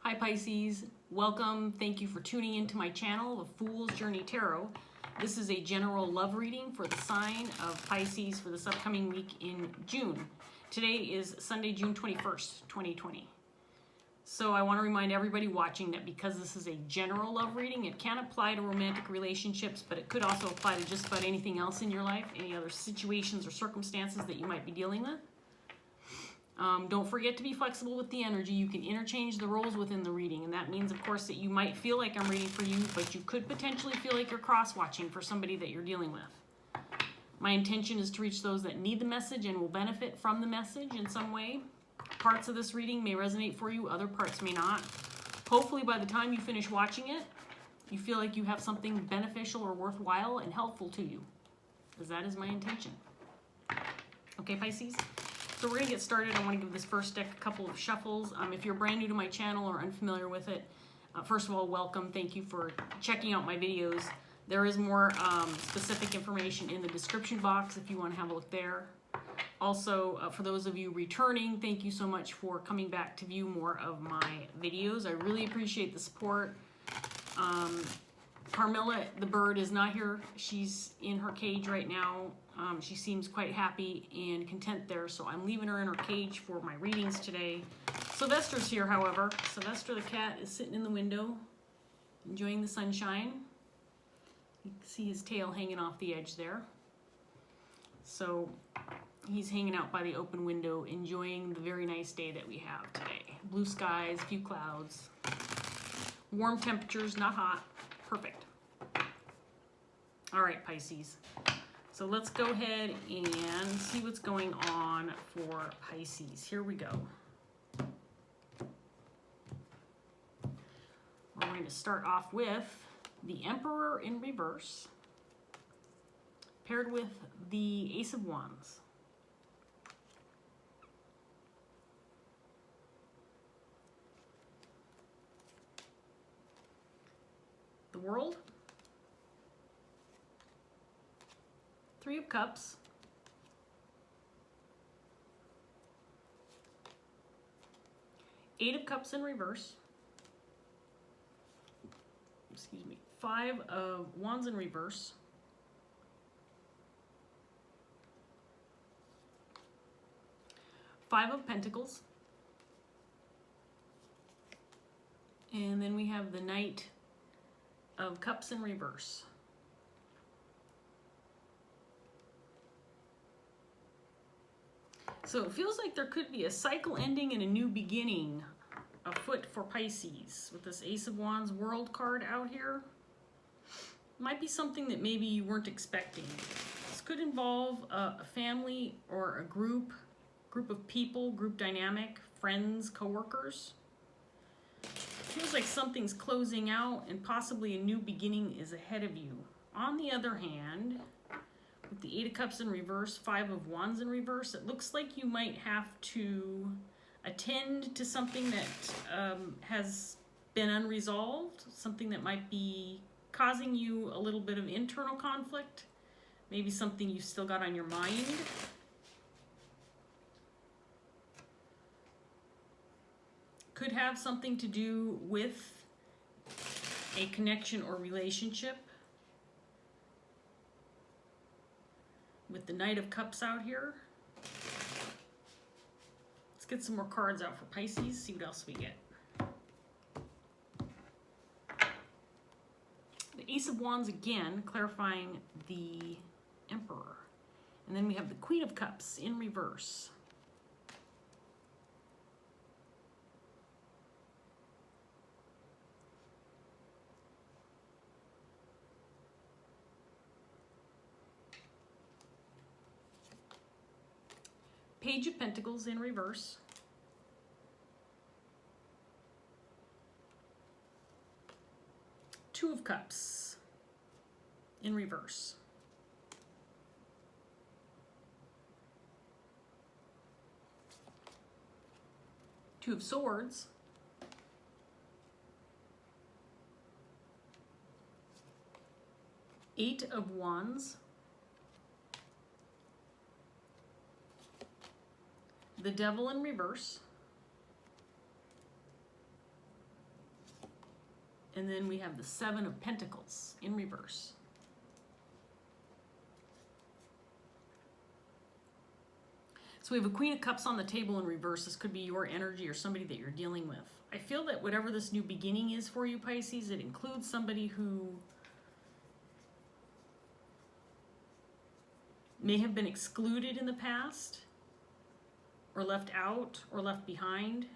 Hi Pisces, welcome. Thank you for tuning into my channel, The Fool's Journey Tarot. This is a general love reading for the sign of Pisces for this upcoming week in June. Today is Sunday, June 21st, 2020. So I want to remind everybody watching that because this is a general love reading, it can apply to romantic relationships, but it could also apply to just about anything else in your life, any other situations or circumstances that you might be dealing with. Don't forget to be flexible with the energy. You can interchange the roles within the reading, and that means, of course, that you might feel like I'm reading for you, but you could potentially feel like you're cross-watching for somebody that you're dealing with. My intention is to reach those that need the message and will benefit from the message in some way. Parts of this reading may resonate for you, other parts may not. Hopefully, by the time you finish watching it, you feel like you have something beneficial or worthwhile and helpful to you, because that is my intention. Okay, Pisces? So we're going to get started. I want to give this first deck a couple of shuffles. If you're brand new to my channel or unfamiliar with it, first of all, welcome. Thank you for checking out my videos. There is more specific information in the description box if you want to have a look there. Also, for those of you returning, thank you so much for coming back to view more of my videos. I really appreciate the support. Carmilla, the bird, is not here. She's in her cage right now. She seems quite happy and content there, so I'm leaving her in her cage for my readings today. Sylvester's here, however. Sylvester the cat is sitting in the window, enjoying the sunshine. You can see his tail hanging off the edge there. So he's hanging out by the open window, enjoying the very nice day that we have today. Blue skies, few clouds, warm temperatures, not hot. Perfect. All right, Pisces. So let's go ahead and see what's going on for Pisces. Here we go. We're going to start off with the Emperor in reverse, paired with the Ace of Wands. The World, Three of Cups, Eight of Cups in reverse, excuse me, Five of Wands in reverse, Five of Pentacles, and then we have the Knight of Cups in reverse. So it feels like there could be a cycle ending and a new beginning afoot for Pisces with this Ace of Wands World card out here. Might be something that maybe you weren't expecting. This could involve a family or a group of people, group dynamic, friends, coworkers. Feels like something's closing out and possibly a new beginning is ahead of you. On the other hand, with the Eight of Cups in reverse, Five of Wands in reverse, it looks like you might have to attend to something that has been unresolved, something that might be causing you a little bit of internal conflict, maybe something you've still got on your mind. Could have something to do with a connection or relationship. With the Knight of Cups out here. Let's get some more cards out for Pisces, see what else we get. The Ace of Wands again, clarifying the Emperor. And then we have the Queen of Cups in reverse. Page of Pentacles in reverse. Two of Cups in reverse. Two of Swords. Eight of Wands. the Devil in reverse, And then we have the Seven of Pentacles in reverse. So we have a Queen of Cups on the table in reverse. This could be your energy or somebody that you're dealing with. I feel that whatever this new beginning is for you, Pisces, it includes somebody who may have been excluded in the past, or left out, or left behind.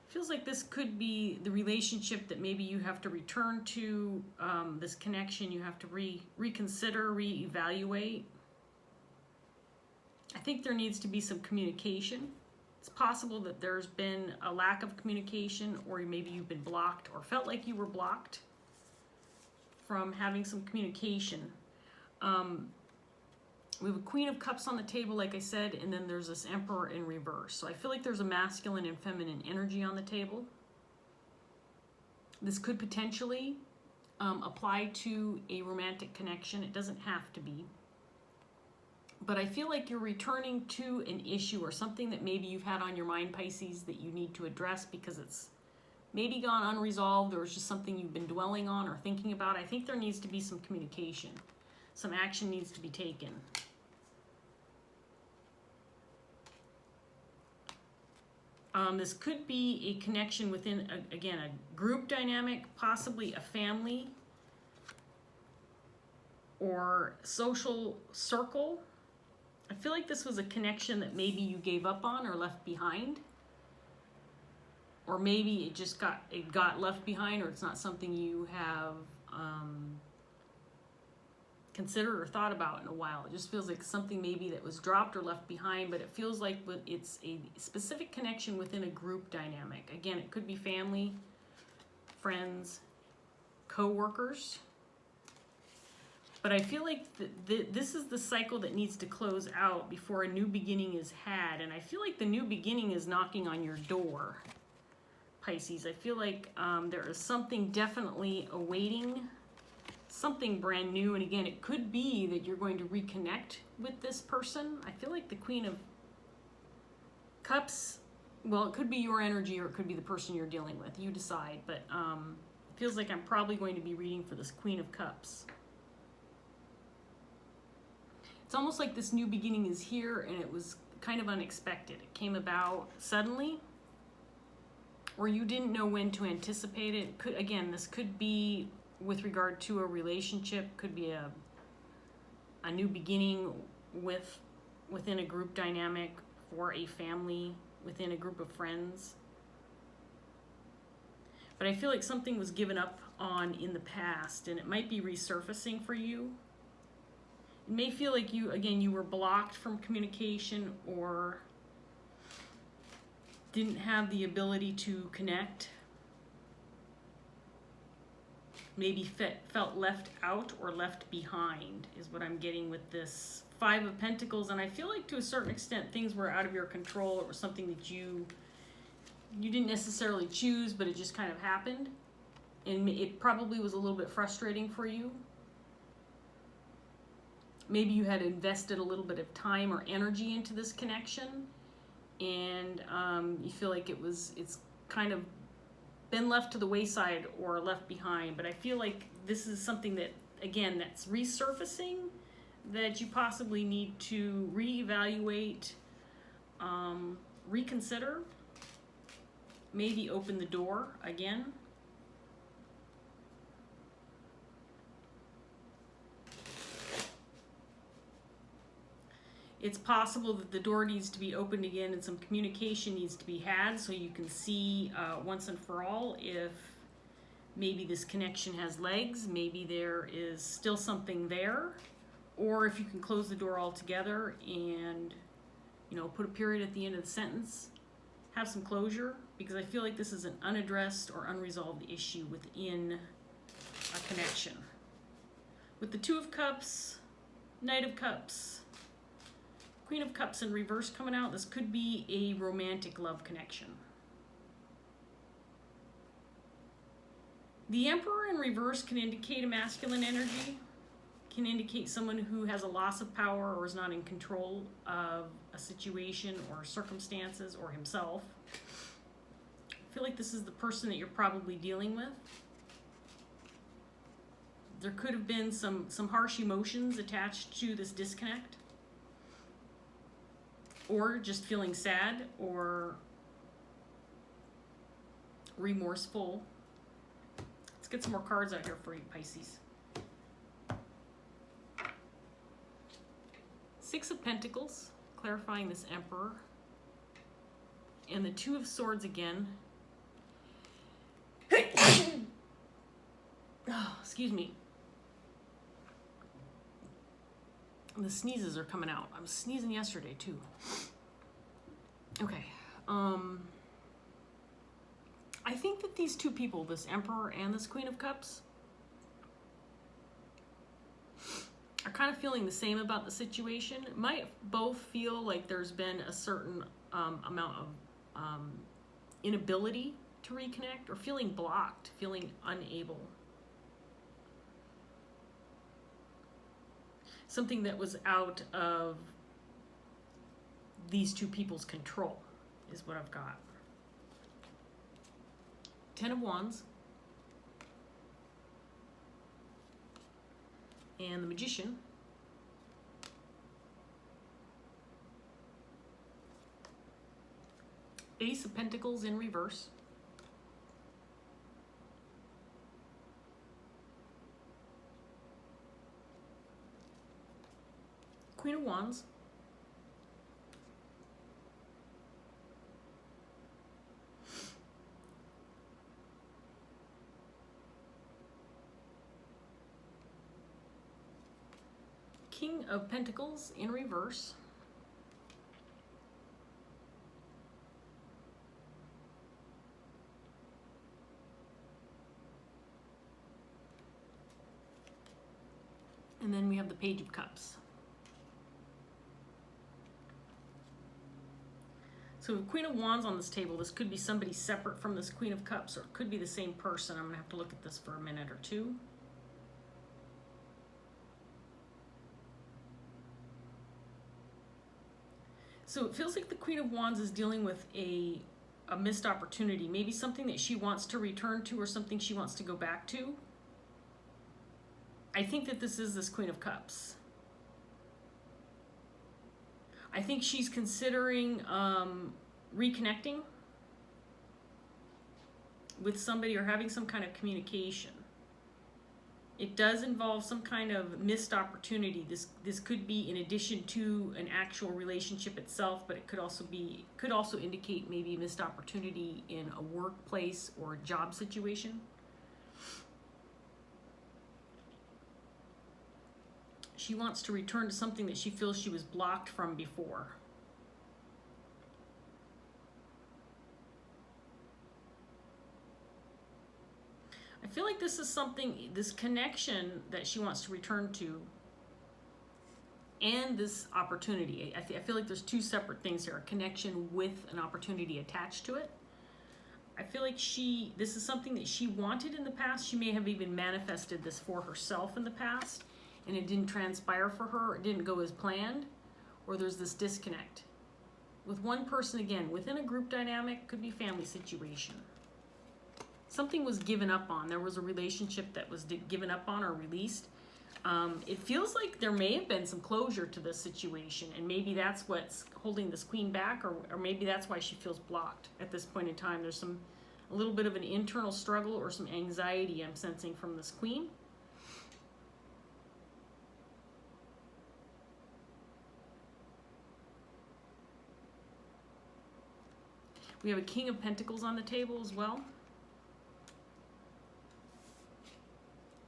Feels like this could be the relationship that maybe you have to return to, this connection you have to reconsider, reevaluate. I think there needs to be some communication. It's possible that there's been a lack of communication, or maybe you've been blocked or felt like you were blocked from having some communication. We have a Queen of Cups on the table, like I said, and then there's this Emperor in reverse. So I feel like there's a masculine and feminine energy on the table. This could potentially apply to a romantic connection. It doesn't have to be. But I feel like you're returning to an issue or something that maybe you've had on your mind, Pisces, that you need to address because it's maybe gone unresolved, or it's just something you've been dwelling on or thinking about. I think there needs to be some communication. Some action needs to be taken. This could be a connection within, again, a group dynamic, possibly a family or social circle. I feel like this was a connection that maybe you gave up on or left behind. Or maybe it just got left behind, or it's not something you have considered or thought about in a while. It just feels like something maybe that was dropped or left behind, but it feels like it's a specific connection within a group dynamic. Again, it could be family, friends, co-workers. But I feel like this is the cycle that needs to close out before a new beginning is had. And I feel like the new beginning is knocking on your door, Pisces. I feel like there is something definitely awaiting, something brand new. And again, it could be that you're going to reconnect with this person. I feel like the Queen of Cups, well, it could be your energy or it could be the person you're dealing with. You decide. But it feels like I'm probably going to be reading for this Queen of Cups. It's almost like this new beginning is here and it was kind of unexpected. It came about suddenly, or you didn't know when to anticipate it. Again, this could be with regard to a relationship, could be a new beginning within a group dynamic, for a family, within a group of friends. But I feel like something was given up on in the past and it might be resurfacing for you. It may feel like you were blocked from communication or didn't have the ability to connect. Maybe felt left out or left behind is what I'm getting with this Five of Pentacles. And I feel like to a certain extent things were out of your control. It was something that you didn't necessarily choose, but it just kind of happened. And it probably was a little bit frustrating for you. Maybe you had invested a little bit of time or energy into this connection, and you feel like it's kind of been left to the wayside or left behind. But I feel like this is something that, again, that's resurfacing, that you possibly need to reevaluate, reconsider, maybe open the door again. It's possible that the door needs to be opened again and some communication needs to be had so you can see once and for all if maybe this connection has legs, maybe there is still something there, or if you can close the door altogether and, put a period at the end of the sentence, have some closure, because I feel like this is an unaddressed or unresolved issue within a connection. With the Two of Cups, Knight of Cups, Queen of Cups in reverse coming out, this could be a romantic love connection. The Emperor in reverse can indicate a masculine energy, can indicate someone who has a loss of power or is not in control of a situation or circumstances or himself. I feel like this is the person that you're probably dealing with. There could have been some harsh emotions attached to this disconnect, or just feeling sad or remorseful. Let's get some more cards out here for you, Pisces. Six of Pentacles, clarifying this Emperor. And the Two of Swords again. Oh, excuse me. The sneezes are coming out. I was sneezing yesterday too. Okay. I think that these two people, this Emperor and this Queen of Cups, are kind of feeling the same about the situation. Might both feel like there's been a certain amount of inability to reconnect, or feeling blocked, feeling unable. Something that was out of these two people's control is what I've got. Ten of Wands. And the Magician. Ace of Pentacles in reverse. Queen of Wands. King of Pentacles in reverse. And then we have the Page of Cups. So Queen of Wands on this table, this could be somebody separate from this Queen of Cups, or it could be the same person. I'm going to have to look at this for a minute or two. So it feels like the Queen of Wands is dealing with a missed opportunity, maybe something that she wants to return to or something she wants to go back to. I think that this is this Queen of Cups. I think she's considering reconnecting with somebody or having some kind of communication. It does involve some kind of missed opportunity. This could be in addition to an actual relationship itself, but it could also indicate maybe a missed opportunity in a workplace or a job situation. She wants to return to something that she feels she was blocked from before. I feel like this is something, this connection that she wants to return to, and this opportunity. I feel like there's two separate things here, a connection with an opportunity attached to it. I feel like this is something that she wanted in the past. She may have even manifested this for herself in the past, and it didn't transpire for her, it didn't go as planned, or there's this disconnect. With one person, again, within a group dynamic, could be family situation. Something was given up on. There was a relationship that was given up on or released. It feels like there may have been some closure to this situation, and maybe that's what's holding this queen back, or maybe that's why she feels blocked at this point in time. There's a little bit of an internal struggle or some anxiety I'm sensing from this queen. We have a King of Pentacles on the table as well.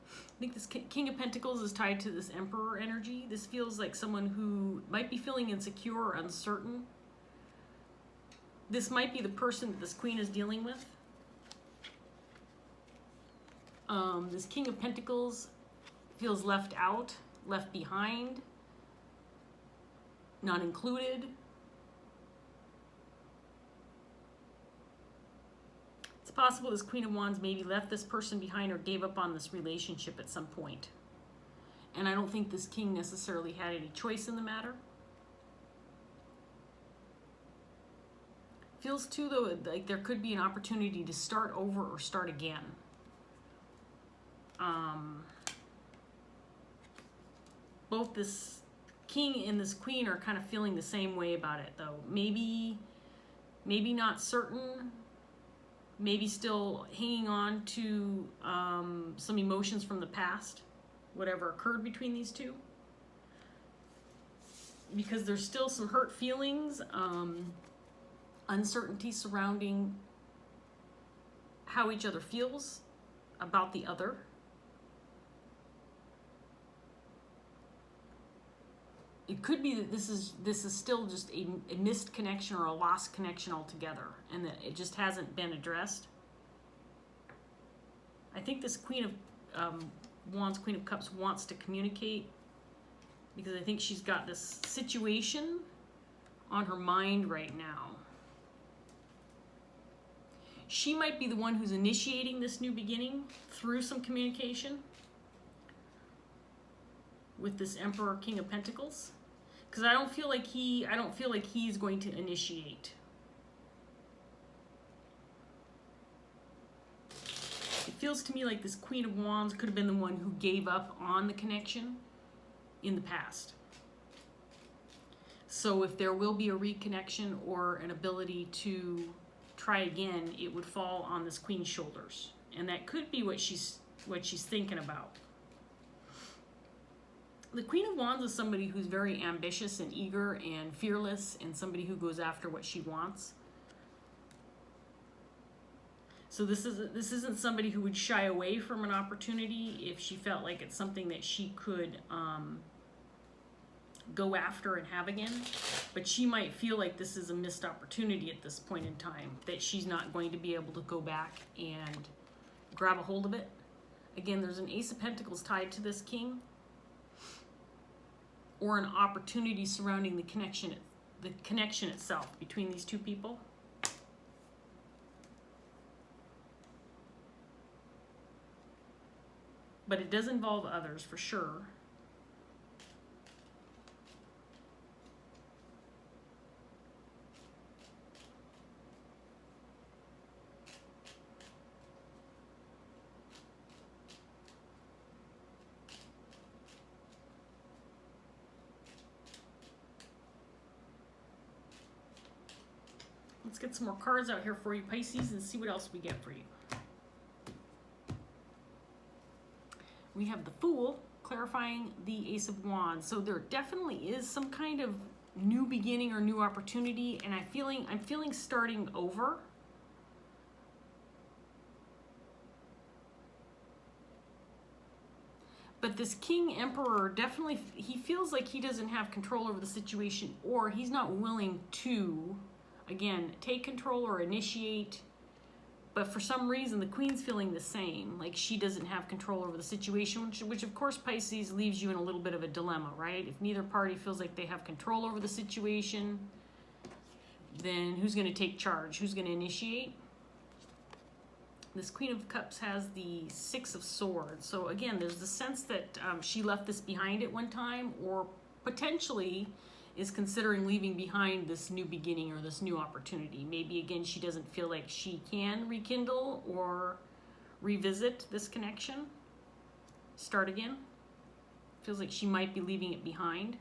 I think this King of Pentacles is tied to this Emperor energy. This feels like someone who might be feeling insecure or uncertain. This might be the person that this Queen is dealing with. This King of Pentacles feels left out, left behind, not included. It's possible this Queen of Wands maybe left this person behind or gave up on this relationship at some point. And I don't think this king necessarily had any choice in the matter. Feels too, though, like there could be an opportunity to start over or start again. Both this king and this queen are kind of feeling the same way about it, though. Maybe not certain. Maybe still hanging on to some emotions from the past, whatever occurred between these two. Because there's still some hurt feelings, uncertainty surrounding how each other feels about the other. It could be that this is still just a missed connection or a lost connection altogether, and that it just hasn't been addressed. I think this Queen of Wands, Queen of Cups wants to communicate, because I think she's got this situation on her mind right now. She might be the one who's initiating this new beginning through some communication with this Emperor, King of Pentacles. Because I don't feel like he's going to initiate. It feels to me like this Queen of Wands could have been the one who gave up on the connection in the past. So if there will be a reconnection or an ability to try again, it would fall on this Queen's shoulders. And that could be what she's thinking about. The Queen of Wands is somebody who's very ambitious and eager and fearless, and somebody who goes after what she wants. So this isn't somebody who would shy away from an opportunity if she felt like it's something that she could go after and have again. But she might feel like this is a missed opportunity at this point in time, that she's not going to be able to go back and grab a hold of it. Again, there's an Ace of Pentacles tied to this king, or an opportunity surrounding the connection itself between these two people. But it does involve others for sure. Let's get some more cards out here for you, Pisces, and see what else we get for you. We have the Fool, clarifying the Ace of Wands. So there definitely is some kind of new beginning or new opportunity, and I'm feeling starting over. But this King Emperor definitely, he feels like he doesn't have control over the situation, or he's not willing to, again, take control or initiate. But for some reason, the Queen's feeling the same, like she doesn't have control over the situation, which of course, Pisces, leaves you in a little bit of a dilemma, right? If neither party feels like they have control over the situation, then who's going to take charge? Who's going to initiate? This Queen of Cups has the Six of Swords. So again, there's the sense that she left this behind at one time, or potentially is considering leaving behind this new beginning or this new opportunity. Maybe, again, she doesn't feel like she can rekindle or revisit this connection, start again. Feels like she might be leaving it behind,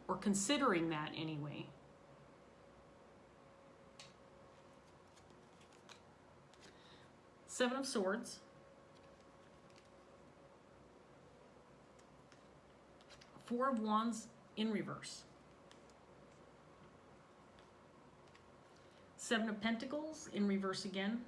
or considering that anyway. Seven of Swords. Four of Wands in reverse. Seven of Pentacles in reverse again.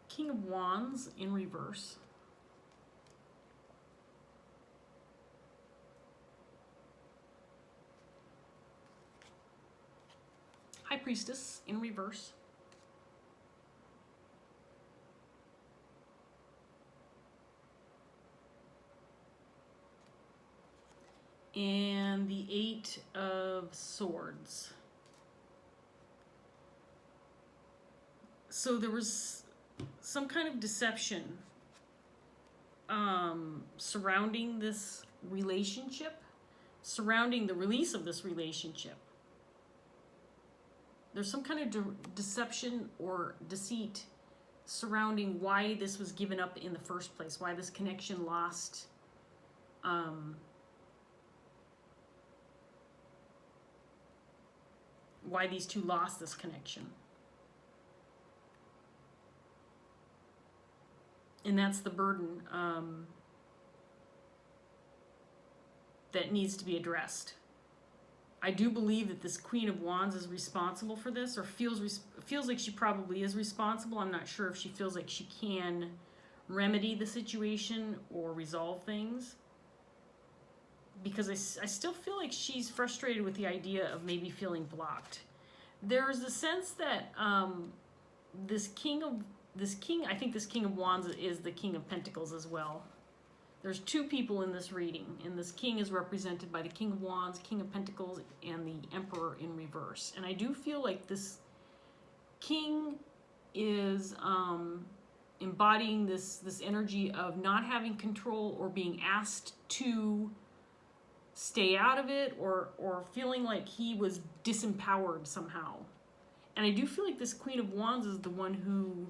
King of Wands in reverse. High Priestess in reverse. And the Eight of Swords. So there was some kind of deception surrounding this relationship, surrounding the release of this relationship. There's some kind of deception or deceit surrounding why this was given up in the first place, why this connection lost why these two lost this connection. And that's the burden that needs to be addressed. I do believe that this Queen of Wands is responsible for this, or feels like she probably is responsible. I'm not sure if she feels like she can remedy the situation or resolve things, because I still feel like she's frustrated with the idea of maybe feeling blocked. There's a sense that this king, I think this King of Wands is the King of Pentacles as well. There's two people in this reading, and this king is represented by the King of Wands, King of Pentacles, and the Emperor in reverse. And I do feel like this king is embodying this energy of not having control, or being asked to stay out of it, or feeling like he was disempowered somehow. And I do feel like this Queen of Wands is the one who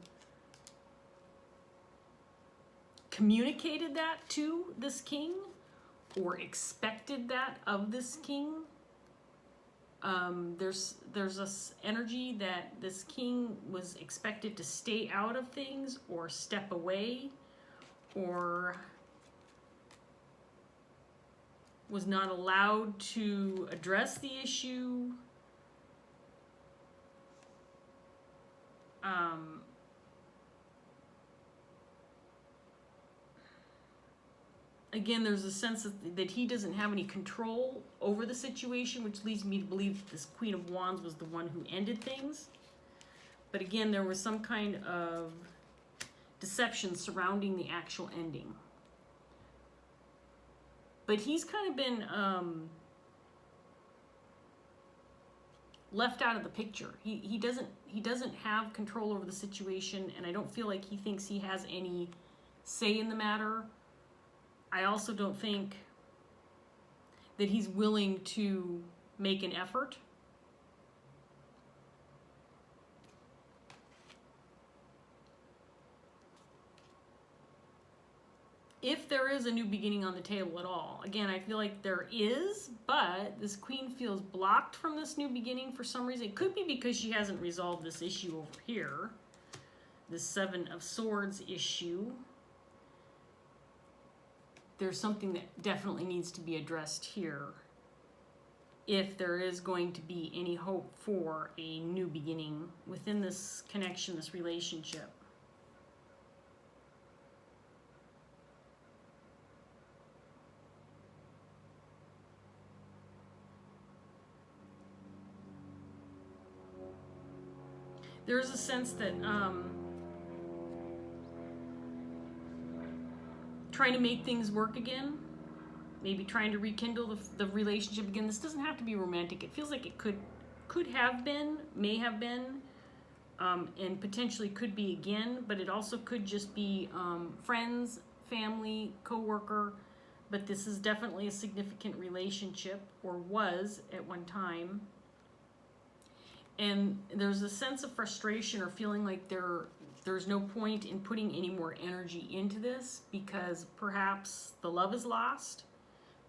communicated that to this king, or expected that of this king. There's this energy that this king was expected to stay out of things, or step away, or was not allowed to address the issue. Again, there's a sense that he doesn't have any control over the situation, which leads me to believe that this Queen of Wands was the one who ended things. But again, there was some kind of deception surrounding the actual ending. But he's kind of been left out of the picture. He doesn't have control over the situation, and I don't feel like he thinks he has any say in the matter. I also don't think that he's willing to make an effort. If there is a new beginning on the table at all, again, I feel like there is, but this queen feels blocked from this new beginning for some reason. It could be because she hasn't resolved this issue over here, this Seven of Swords issue. There's something that definitely needs to be addressed here if there is going to be any hope for a new beginning within this connection, this relationship. There is a sense that trying to make things work again, maybe trying to rekindle the relationship again. This doesn't have to be romantic. It feels like it could have been, may have been, and potentially could be again, but it also could just be friends, family, co-worker. But this is definitely a significant relationship, or was at one time. And there's a sense of frustration or feeling like there's no point in putting any more energy into this, because perhaps the love is lost,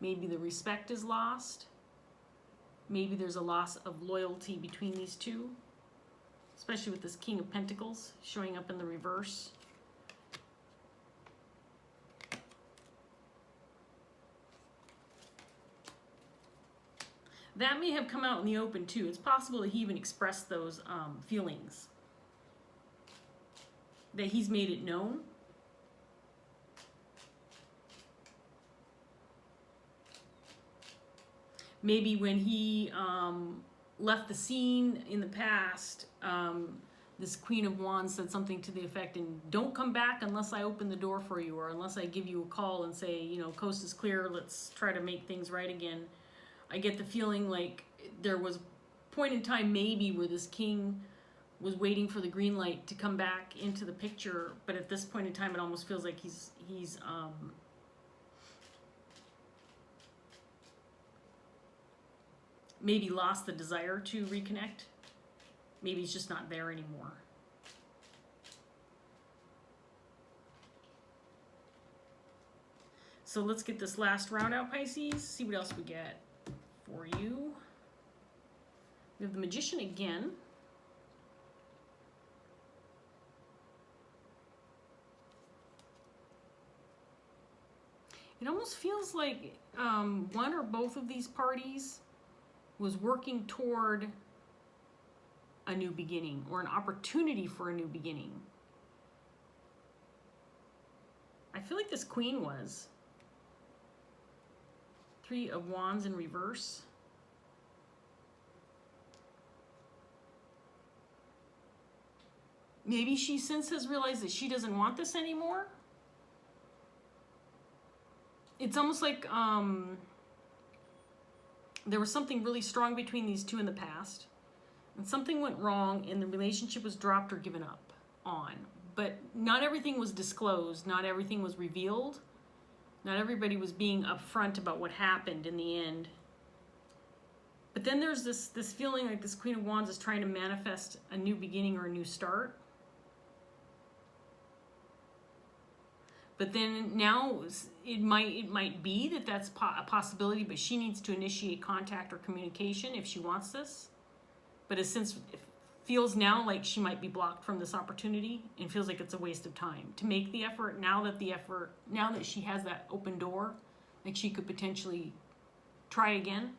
maybe the respect is lost, maybe there's a loss of loyalty between these two, especially with this King of Pentacles showing up in the reverse. That may have come out in the open too. It's possible that he even expressed those feelings, that he's made it known. Maybe when he left the scene in the past, this Queen of Wands said something to the effect, and don't come back unless I open the door for you, or unless I give you a call and say, you know, coast is clear, let's try to make things right again. I get the feeling like there was a point in time maybe where this king was waiting for the green light to come back into the picture, but at this point in time it almost feels like he's maybe lost the desire to reconnect. Maybe he's just not there anymore. So let's get this last round out, Pisces. See what else we get for you. We have the Magician again. It almost feels like one or both of these parties was working toward a new beginning or an opportunity for a new beginning. I feel like this Queen was. Three of Wands in reverse. Maybe she since has realized that she doesn't want this anymore. It's almost like there was something really strong between these two in the past, and something went wrong and the relationship was dropped or given up on. But not everything was disclosed, not everything was revealed, not everybody was being upfront about what happened in the end. But then there's this feeling like this Queen of Wands is trying to manifest a new beginning or a new start. But then now it might be that that's a possibility, but she needs to initiate contact or communication if she wants this. But since it feels now like she might be blocked from this opportunity and feels like it's a waste of time to make the effort, now that she has that open door, like she could potentially try again.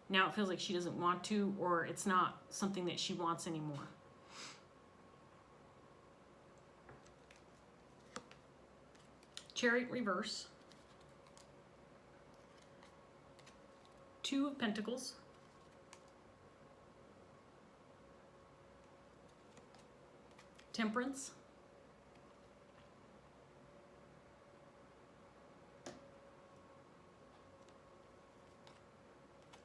Now it feels like she doesn't want to, or it's not something that she wants anymore. Chariot reverse. Two of Pentacles. Temperance.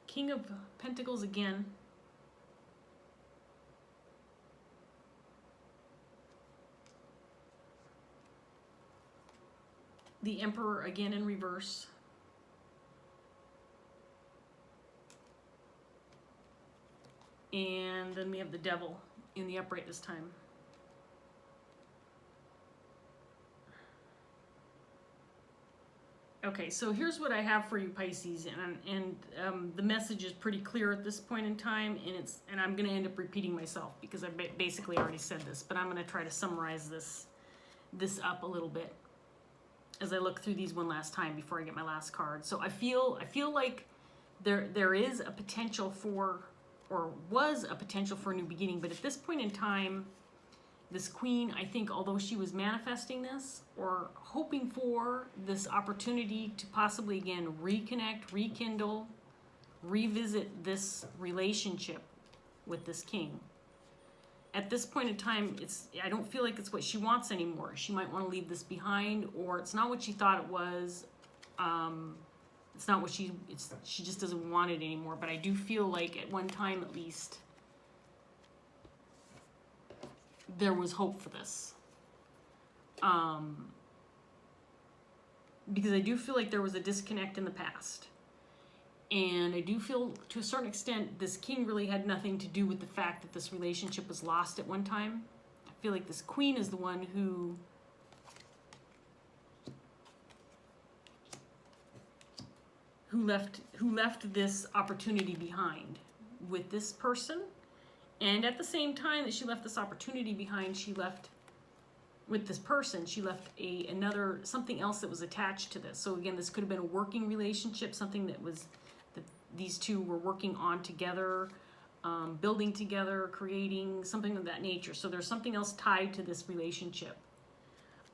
King of Pentacles again. The Emperor again in reverse. And then we have the Devil in the upright this time. Okay, so here's what I have for you, Pisces, and the message is pretty clear at this point in time, and I'm going to end up repeating myself because I basically already said this, but I'm going to try to summarize this up a little bit as I look through these one last time before I get my last card. So I feel like there is a potential for, or was a potential for a new beginning, but at this point in time, this Queen, I think, although she was manifesting this or hoping for this opportunity to possibly again reconnect, rekindle, revisit this relationship with this King, at this point in time, I don't feel like it's what she wants anymore. She might want to leave this behind, or it's not what she thought it was. It's not what she just doesn't want it anymore. But I do feel like at one time at least, there was hope for this. Because I do feel like there was a disconnect in the past. And I do feel, to a certain extent, this King really had nothing to do with the fact that this relationship was lost at one time. I feel like this Queen is the one who left this opportunity behind with this person. And at the same time that she left this opportunity behind, she left with this person, she left something else that was attached to this. So again, this could have been a working relationship, something that these two were working on together, building together, creating, something of that nature. So there's something else tied to this relationship.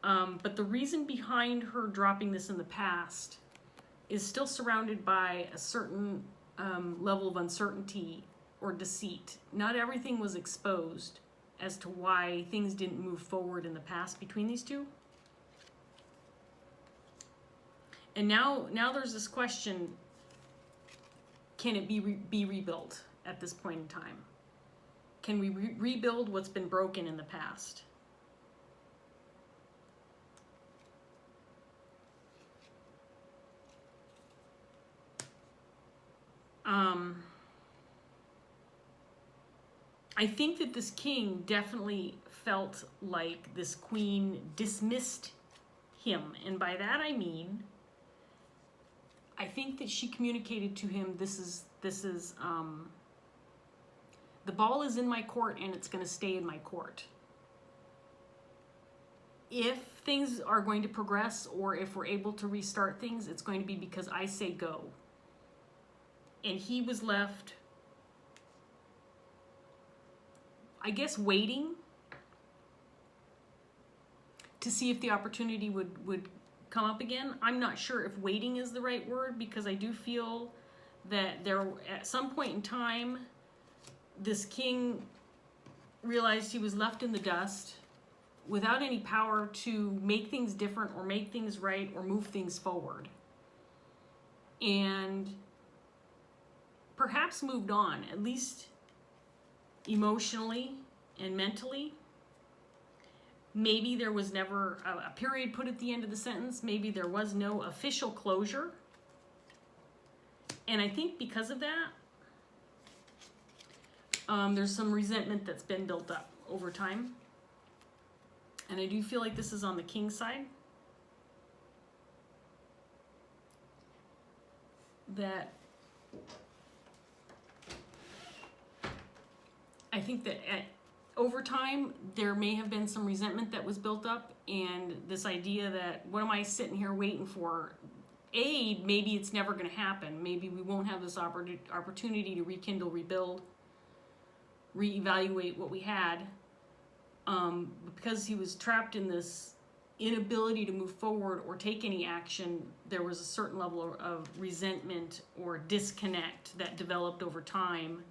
But the reason behind her dropping this in the past is still surrounded by a certain level of uncertainty or deceit. Not everything was exposed as to why things didn't move forward in the past between these two. And now there's this question, can it be rebuilt at this point in time? Can we rebuild what's been broken in the past? I think that this king definitely felt like this queen dismissed him. And by that I mean, I think that she communicated to him, this is the ball is in my court and it's going to stay in my court. If things are going to progress or if we're able to restart things, it's going to be because I say go. And he was left, I guess, waiting to see if the opportunity would come up again. I'm not sure if waiting is the right word, because I do feel that there, at some point in time, this king realized he was left in the dust without any power to make things different or make things right or move things forward. And perhaps moved on, at least emotionally and mentally. Maybe there was never a period put at the end of the sentence. Maybe there was no official closure. And I think because of that, there's some resentment that's been built up over time. And I do feel like this is on the king's side. That I think that over time, there may have been some resentment that was built up, and this idea that, what am I sitting here waiting for? Maybe it's never going to happen. Maybe we won't have this opportunity to rekindle, rebuild, reevaluate what we had. Because he was trapped in this inability to move forward or take any action, there was a certain level of resentment or disconnect that developed over time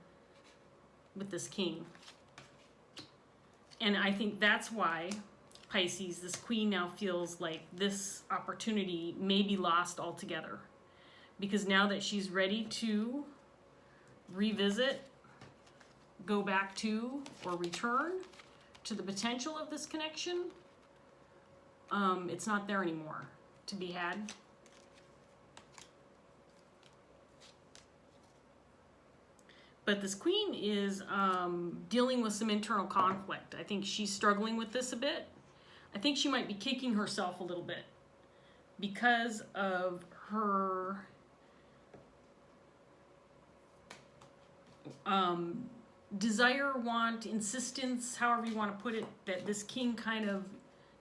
with this king. And I think that's why Pisces, this queen, now feels like this opportunity may be lost altogether. Because now that she's ready to revisit, go back to, or return to the potential of this connection, it's not there anymore to be had. But this queen is dealing with some internal conflict. I think she's struggling with this a bit. I think she might be kicking herself a little bit because of her desire, want, insistence, however you want to put it, that this king kind of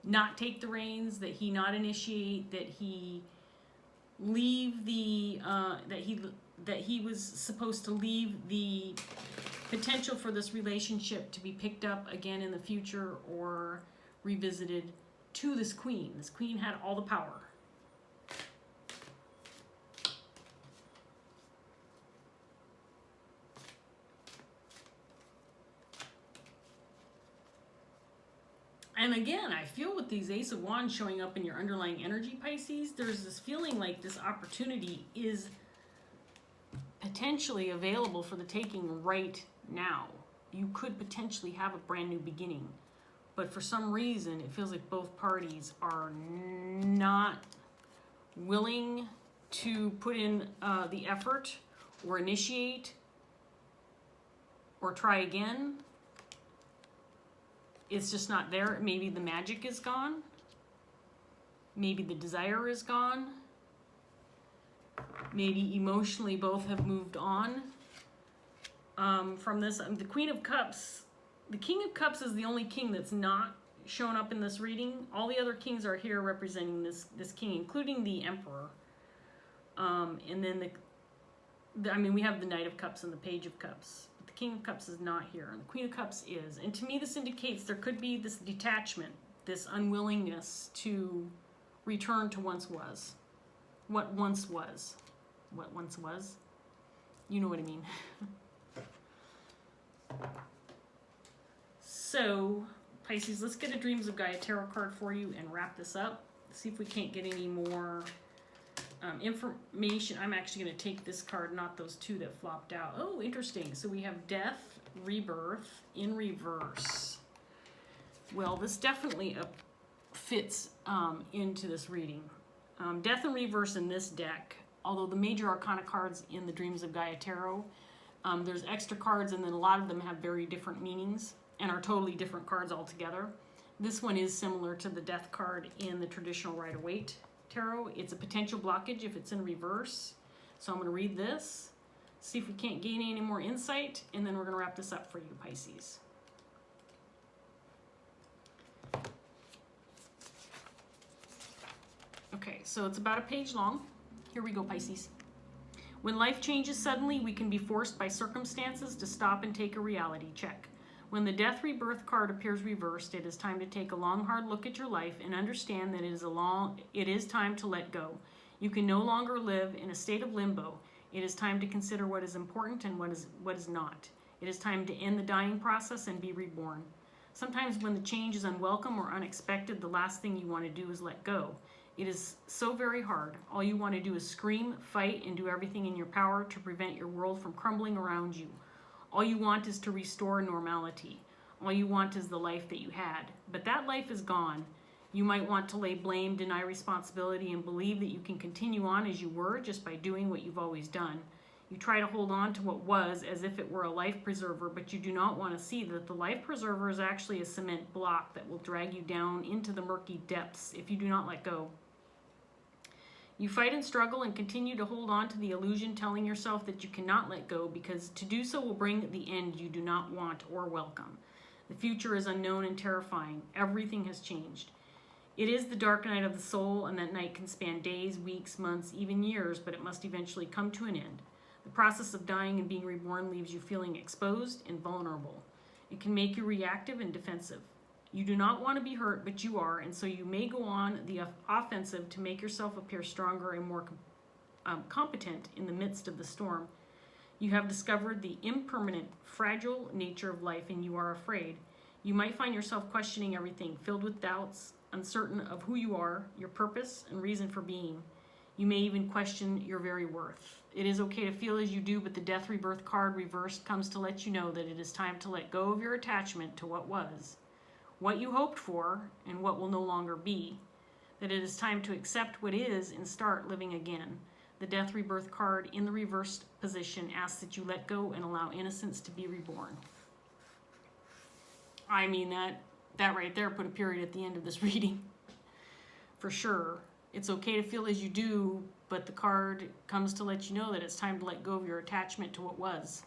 not take the reins, that he not initiate, that he leave the, that he was supposed to leave the potential for this relationship to be picked up again in the future or revisited to this queen. This queen had all the power. And again, I feel with these Ace of Wands showing up in your underlying energy, Pisces, there's this feeling like this opportunity is potentially available for the taking right now. You could potentially have a brand new beginning. But for some reason, it feels like both parties are not willing to put in the effort or initiate or try again. It's just not there. Maybe the magic is gone. Maybe the desire is gone. Maybe emotionally both have moved on from this. The Queen of Cups, the King of Cups is the only king that's not shown up in this reading. All the other kings are here representing this king, including the Emperor. And then I mean, we have the Knight of Cups and the Page of Cups. But the King of Cups is not here, and the Queen of Cups is. And to me, this indicates there could be this detachment, this unwillingness to return to once was. What once was. What once was. You know what I mean. So, Pisces, let's get a Dreams of Gaia tarot card for you and wrap this up. See if we can't get any more information. I'm actually going to take this card, not those two that flopped out. Oh, interesting. So we have Death rebirth in reverse. Well, this definitely fits into this reading. Death in reverse in this deck, although the major arcana cards in the Dreams of Gaia Tarot, there's extra cards, and then a lot of them have very different meanings and are totally different cards altogether. This one is similar to the death card in the traditional Rider-Waite Tarot. It's a potential blockage if it's in reverse. So I'm going to read this, see if we can't gain any more insight, and then we're going to wrap this up for you, Pisces. Okay, so it's about a page long. Here we go, Pisces. When life changes suddenly, we can be forced by circumstances to stop and take a reality check. When the death rebirth card appears reversed, it is time to take a long, hard look at your life and understand that it is time to let go. You can no longer live in a state of limbo. It is time to consider what is important and what is not. It is time to end the dying process and be reborn. Sometimes when the change is unwelcome or unexpected, the last thing you want to do is let go. It is so very hard. All you want to do is scream, fight, and do everything in your power to prevent your world from crumbling around you. All you want is to restore normality. All you want is the life that you had. But that life is gone. You might want to lay blame, deny responsibility, and believe that you can continue on as you were just by doing what you've always done. You try to hold on to what was as if it were a life preserver, but you do not want to see that the life preserver is actually a cement block that will drag you down into the murky depths if you do not let go. You fight and struggle and continue to hold on to the illusion, telling yourself that you cannot let go because to do so will bring the end you do not want or welcome. The future is unknown and terrifying. Everything has changed. It is the dark night of the soul, and that night can span days, weeks, months, even years, but it must eventually come to an end. The process of dying and being reborn leaves you feeling exposed and vulnerable. It can make you reactive and defensive. You do not want to be hurt, but you are, and so you may go on the offensive to make yourself appear stronger and more competent in the midst of the storm. You have discovered the impermanent, fragile nature of life, and you are afraid. You might find yourself questioning everything, filled with doubts, uncertain of who you are, your purpose, and reason for being. You may even question your very worth. It is okay to feel as you do, but the Death Rebirth card reversed comes to let you know that it is time to let go of your attachment to what was, what you hoped for, and what will no longer be. That it is time to accept what is and start living again. The Death Rebirth card in the reversed position asks that you let go and allow innocence to be reborn. I mean, that right there put a period at the end of this reading. For sure. It's okay to feel as you do, but the card comes to let you know that it's time to let go of your attachment to what was,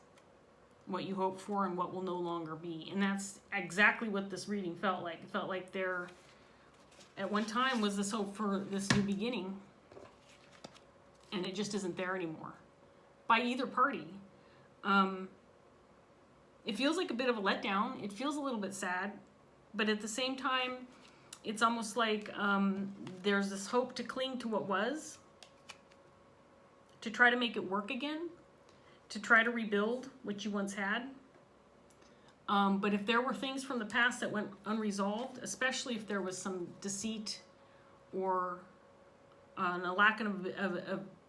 what you hoped for, and what will no longer be. And that's exactly what this reading felt like. It felt like there, at one time, was this hope for this new beginning, and it just isn't there anymore by either party. It feels like a bit of a letdown. It feels a little bit sad, but at the same time, it's almost like there's this hope to cling to what was, to try to make it work again, to try to rebuild what you once had. But if there were things from the past that went unresolved, especially if there was some deceit or a lack of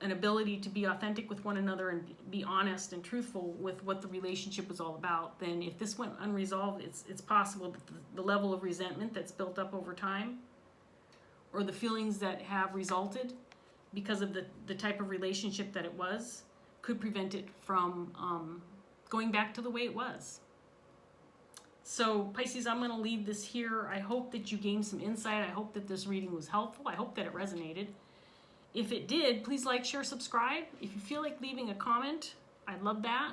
an ability to be authentic with one another and be honest and truthful with what the relationship was all about, then if this went unresolved, it's possible that the level of resentment that's built up over time, or the feelings that have resulted because of the type of relationship that it was, could prevent it from going back to the way it was. So Pisces, I'm going to leave this here. I hope that you gained some insight. I hope that this reading was helpful. I hope that it resonated. If it did, please like, share, subscribe. If you feel like leaving a comment, I'd love that.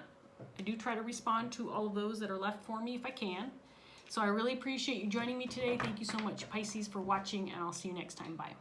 I do try to respond to all of those that are left for me if I can. So I really appreciate you joining me today. Thank you so much, Pisces, for watching, and I'll see you next time. Bye.